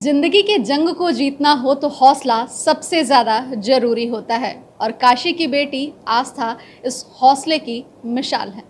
जिंदगी के जंग को जीतना हो तो हौसला सबसे ज़्यादा जरूरी होता है और काशी की बेटी आस्था इस हौसले की मिसाल है।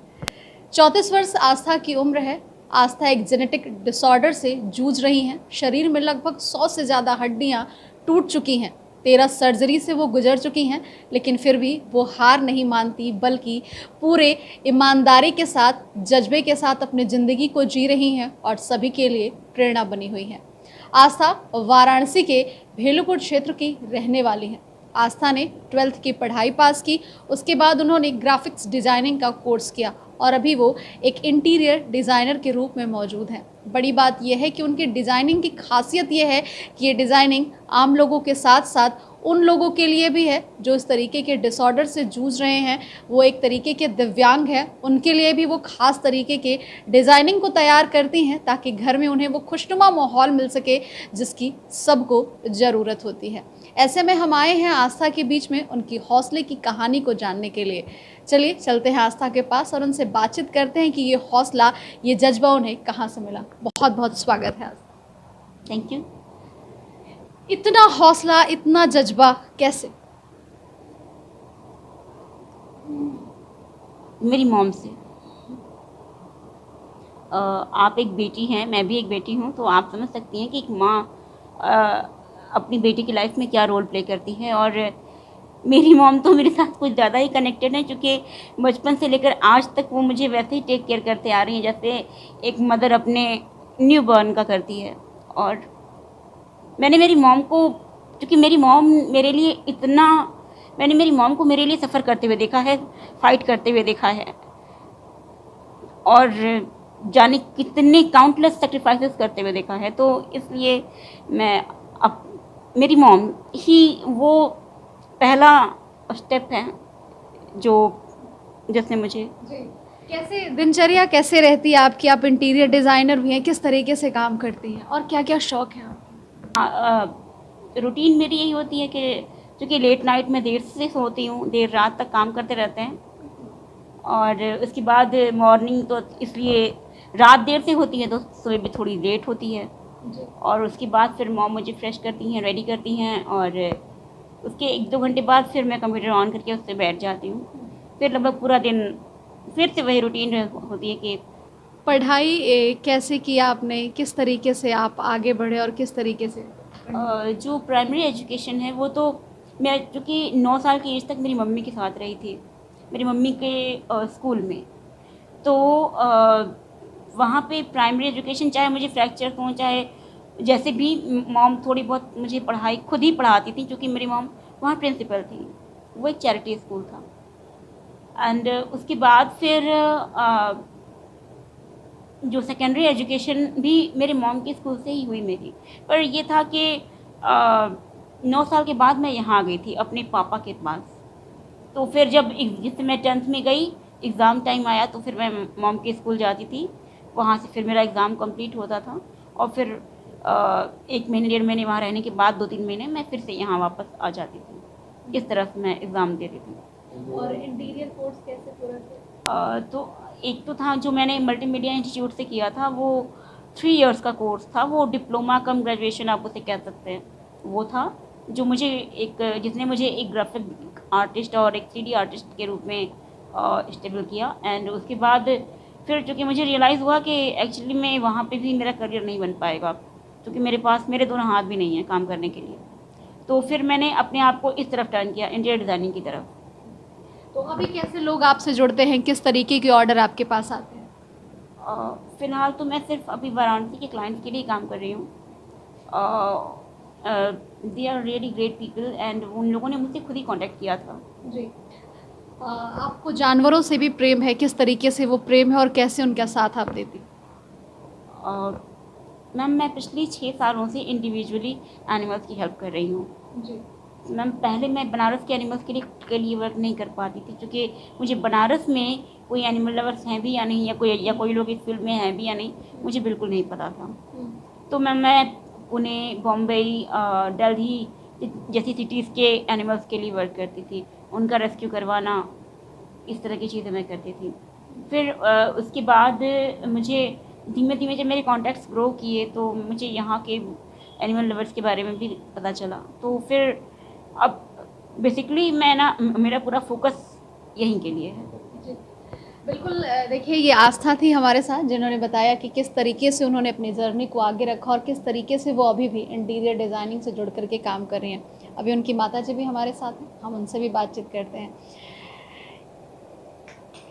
34 वर्ष आस्था की उम्र है। आस्था एक जेनेटिक डिसऑर्डर से जूझ रही हैं। शरीर में लगभग 100 से ज़्यादा हड्डियां टूट चुकी हैं। 13 सर्जरी से वो गुजर चुकी हैं, लेकिन फिर भी वो हार नहीं मानती, बल्कि पूरे ईमानदारी के साथ, जज्बे के साथ अपनी ज़िंदगी को जी रही हैं और सभी के लिए प्रेरणा बनी हुई हैं। आस्था वाराणसी के भेलुपुर क्षेत्र की रहने वाली हैं। आस्था ने 12th की पढ़ाई पास की। उसके बाद उन्होंने ग्राफिक्स डिज़ाइनिंग का कोर्स किया और अभी वो एक इंटीरियर डिज़ाइनर के रूप में मौजूद हैं। बड़ी बात यह है कि उनकी डिज़ाइनिंग की खासियत यह है कि ये डिज़ाइनिंग आम लोगों के साथ साथ उन लोगों के लिए भी है जो इस तरीके के डिसऑर्डर से जूझ रहे हैं, वो एक तरीके के दिव्यांग हैं, उनके लिए भी वो ख़ास तरीके के डिज़ाइनिंग को तैयार करती हैं ताकि घर में उन्हें वो खुशनुमा माहौल मिल सके जिसकी सबको ज़रूरत होती है। ऐसे में हम आए हैं आस्था के बीच में उनकी हौसले की कहानी को जानने के लिए। चलिए चलते हैं आस्था के पास और उनसे बातचीत करते हैं कि ये हौसला, ये जज्बा उन्हें कहाँ से मिला। बहुत बहुत स्वागत है आस्था। Thank you. इतना हौसला, इतना जज्बा कैसे? मेरी मॉम से। आप एक बेटी हैं, मैं भी एक बेटी हूँ, तो आप समझ सकती हैं कि एक माँ अपनी बेटी की लाइफ में क्या रोल प्ले करती है। और मेरी मॉम तो मेरे साथ कुछ ज़्यादा ही कनेक्टेड है, क्योंकि बचपन से लेकर आज तक वो मुझे वैसे ही टेक केयर करते आ रही हैं जैसे एक मदर अपने न्यू बॉर्न का करती है। और मैंने मेरी मॉम को, क्योंकि मेरी मॉम मेरे लिए इतना, मैंने मेरी मॉम को मेरे लिए सफ़र करते हुए देखा है, फाइट करते हुए देखा है, और जाने कितने काउंटलेस सेक्रीफाइसेस करते हुए देखा है। तो इसलिए मैं अब, मेरी मॉम ही वो पहला स्टेप है जो जिसने मुझे। कैसे दिनचर्या कैसे रहती है आपकी? आप इंटीरियर डिज़ाइनर भी हैं, किस तरीके से काम करती हैं और क्या क्या शौक है आपके? रूटीन मेरी यही होती है कि क्योंकि लेट नाइट में देर से सोती हूँ, देर रात तक काम करते रहते हैं, और उसके बाद मॉर्निंग तो इसलिए रात देर से होती है तो सुबह भी थोड़ी लेट होती है। और उसके बाद फिर मॉम मुझे फ्रेश करती हैं, रेडी करती हैं, और उसके 1-2 घंटे बाद फिर मैं कंप्यूटर ऑन करके उससे बैठ जाती हूँ। फिर लगभग पूरा दिन फिर से वही रूटीन होती है कि पढ़ाई कैसे किया आपने? किस तरीके से आप आगे बढ़े और किस तरीके से? जो प्राइमरी एजुकेशन है वो तो मैं, चूँकि 9 साल की एज तक मेरी मम्मी के साथ रही थी, मेरी मम्मी के स्कूल में, तो वहाँ पे प्राइमरी एजुकेशन, चाहे मुझे फ्रैक्चर हो, चाहे जैसे भी, मॉम थोड़ी बहुत मुझे पढ़ाई खुद ही पढ़ाती थी, क्योंकि मेरी मॉम वहाँ प्रिंसिपल थी। वो एक चैरिटी स्कूल था। एंड उसके बाद फिर जो सेकेंडरी एजुकेशन भी मेरे मॉम के स्कूल से ही हुई मेरी। पर ये था कि 9 साल के बाद मैं यहाँ आ गई थी अपने पापा के पास। तो फिर जब जिससे मैं 10th में गई, एग्ज़ाम टाइम आया, तो फिर मैं मॉम के स्कूल जाती थी। वहाँ से फिर मेरा एग्ज़ाम कंप्लीट होता था, और फिर 1 महीने 1.5 महीने वहाँ रहने के बाद 2-3 महीने मैं फिर से यहाँ वापस आ जाती थी। इस तरह से मैं एग्ज़ाम देती थी। और इंटीरियर कोर्स कैसे पूरा किया? तो एक तो था जो मैंने मल्टीमीडिया इंस्टीट्यूट से किया था, वो 3 इयर्स का कोर्स था, वो डिप्लोमा कम ग्रेजुएशन आप उसे कह सकते हैं। वो था जो मुझे जिसने मुझे एक ग्राफिक आर्टिस्ट और एक 3D आर्टिस्ट के रूप में स्टेबल किया। एंड उसके बाद फिर चूँकि मुझे रियलाइज़ हुआ कि एक्चुअली में वहाँ पे भी मेरा करियर नहीं बन पाएगा, क्योंकि मेरे पास मेरे दोनों हाथ भी नहीं हैं काम करने के लिए। तो फिर मैंने अपने आप को इस तरफ टर्न किया, इंटीरियर डिज़ाइनिंग की तरफ। तो अभी कैसे लोग आपसे जुड़ते हैं? किस तरीके के ऑर्डर आपके पास आते हैं? फ़िलहाल तो मैं सिर्फ अभी वाराणसी के क्लाइंट्स के लिए काम कर रही हूँ। They are really great people, and उन लोगों ने मुझसे खुद ही कांटेक्ट किया था। जी। आपको जानवरों से भी प्रेम है? किस तरीके से वो प्रेम है और कैसे उनका साथ आप देती? मैम, मैं पिछले 6 सालों से इंडिविजुअली एनिमल्स की हेल्प कर रही हूँ। जी। मैम, पहले मैं बनारस के एनिमल्स के लिए वर्क नहीं कर पाती थी, क्योंकि मुझे बनारस में कोई एनिमल लवर्स हैं भी या नहीं, या कोई लोग इस फील्ड में हैं भी या नहीं, मुझे बिल्कुल नहीं पता था। तो मैं पुणे, बॉम्बे, दिल्ली जैसी सिटीज़ के एनिमल्स के लिए वर्क करती थी, उनका रेस्क्यू करवाना, इस तरह की चीज़ें मैं करती थी। फिर उसके बाद मुझे धीमे धीमे जब मेरे कॉन्टैक्ट्स ग्रो किए, तो मुझे यहाँ के एनिमल लवर्स के बारे में भी पता चला। तो फिर अब बेसिकली मैं ना मेरा पूरा फोकस यहीं के लिए है। जी, बिल्कुल। देखिए, ये आस्था थी हमारे साथ, जिन्होंने बताया कि किस तरीके से उन्होंने अपनी जर्नी को आगे रखा और किस तरीके से वो अभी भी इंटीरियर डिज़ाइनिंग से जुड़ करके काम कर रही हैं। अभी उनकी माताजी भी हमारे साथ हैं, हम उनसे भी बातचीत करते हैं।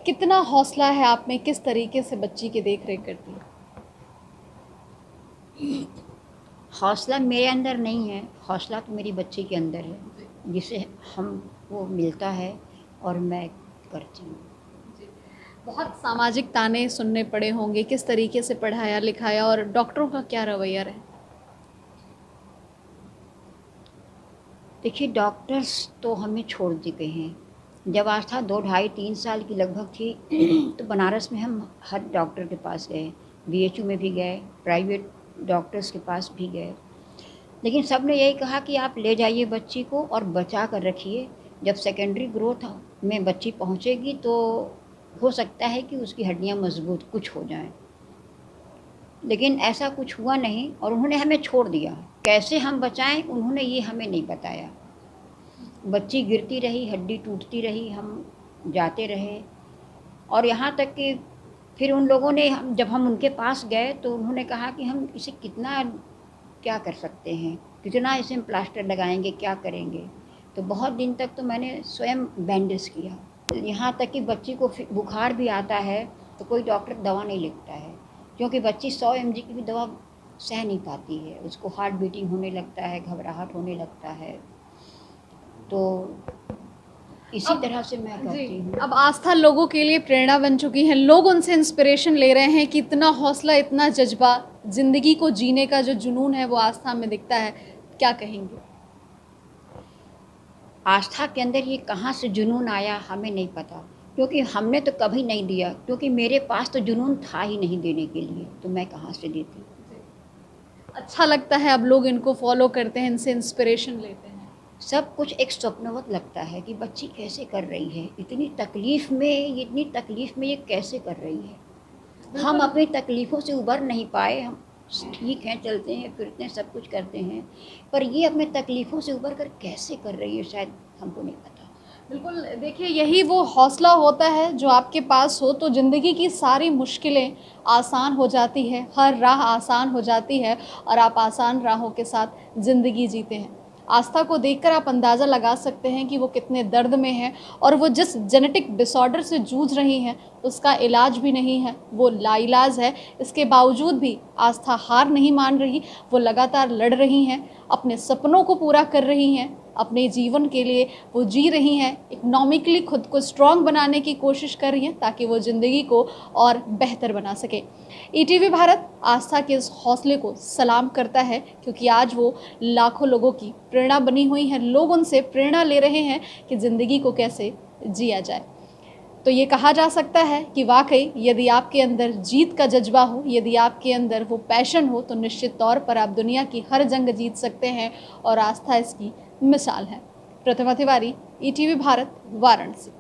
कितना हौसला है आप में, किस तरीके से बच्ची की देख रेख करती है? हौसला मेरे अंदर नहीं है, हौसला तो मेरी बच्ची के अंदर है, जिसे हमको मिलता है और मैं करती हूँ। बहुत सामाजिक ताने सुनने पड़े होंगे, किस तरीके से पढ़ाया लिखाया और डॉक्टरों का क्या रवैया रहे? देखिए, डॉक्टर्स तो हमें छोड़ दिए हैं। जब आस्था 2 ढाई 3 साल की लगभग थी तो बनारस में हम हर डॉक्टर के पास गए, बीएचयू में भी गए, प्राइवेट डॉक्टर्स के पास भी गए, लेकिन सब ने यही कहा कि आप ले जाइए बच्ची को और बचा कर रखिए। जब सेकेंडरी ग्रोथ में बच्ची पहुंचेगी तो हो सकता है कि उसकी हड्डियां मजबूत कुछ हो जाएं, लेकिन ऐसा कुछ हुआ नहीं और उन्होंने हमें छोड़ दिया। कैसे हम बचाएं उन्होंने ये हमें नहीं बताया। बच्ची गिरती रही, हड्डी टूटती रही, हम जाते रहे और यहाँ तक कि फिर उन लोगों ने जब हम उनके पास गए तो उन्होंने कहा कि हम इसे कितना क्या कर सकते हैं, कितना इसे हम प्लास्टर लगाएंगे, क्या करेंगे। तो बहुत दिन तक तो मैंने स्वयं बैंडेज किया। यहाँ तक कि बच्ची को बुखार भी आता है तो कोई डॉक्टर दवा नहीं लिखता है, क्योंकि बच्ची 100 mg की भी दवा सह नहीं पाती है, उसको हार्ट बीटिंग होने लगता है, घबराहट होने लगता है। तो इसी तरह से मैं करती हूँ। अब आस्था लोगों के लिए प्रेरणा बन चुकी है, लोग उनसे इंस्पिरेशन ले रहे हैं कि इतना हौसला, इतना जज्बा, ज़िंदगी को जीने का जो जुनून है वो आस्था में दिखता है। क्या कहेंगे? आस्था के अंदर ये कहाँ से जुनून आया हमें नहीं पता, क्योंकि हमने तो कभी नहीं दिया, क्योंकि मेरे पास तो जुनून था ही नहीं देने के लिए, तो मैं कहाँ से देती। अच्छा लगता है अब लोग इनको फॉलो करते हैं, इनसे इंस्पिरेशन लेते हैं। सब कुछ एक स्वप्नवत लगता है कि बच्ची कैसे कर रही है, इतनी तकलीफ़ में ये कैसे कर रही है। हम अपनी तकलीफ़ों से उबर नहीं पाए, हम ठीक हैं, चलते हैं, फिरते हैं, सब कुछ करते हैं, पर ये अपने तकलीफ़ों से उबर कर कैसे कर रही है शायद हमको नहीं पता। बिल्कुल। देखिए, यही वो हौसला होता है जो आपके पास हो तो ज़िंदगी की सारी मुश्किलें आसान हो जाती है, हर राह आसान हो जाती है और आप आसान राहों के साथ ज़िंदगी जीते हैं। आस्था को देखकर आप अंदाज़ा लगा सकते हैं कि वो कितने दर्द में है और वो जिस जेनेटिक डिसऑर्डर से जूझ रही हैं उसका इलाज भी नहीं है, वो लाइलाज है। इसके बावजूद भी आस्था हार नहीं मान रही, वो लगातार लड़ रही हैं, अपने सपनों को पूरा कर रही हैं, अपने जीवन के लिए वो जी रही हैं, इकोनॉमिकली खुद को स्ट्रॉन्ग बनाने की कोशिश कर रही हैं ताकि वो ज़िंदगी को और बेहतर बना सके। ईटीवी भारत आस्था के इस हौसले को सलाम करता है, क्योंकि आज वो लाखों लोगों की प्रेरणा बनी हुई है। लोग उनसे प्रेरणा ले रहे हैं कि ज़िंदगी को कैसे जिया जाए। तो ये कहा जा सकता है कि वाकई यदि आपके अंदर जीत का जज्बा हो, यदि आपके अंदर वो पैशन हो, तो निश्चित तौर पर आप दुनिया की हर जंग जीत सकते हैं और आस्था इसकी मिसाल है। प्रतिमा तिवारी, ईटीवी भारत, वाराणसी।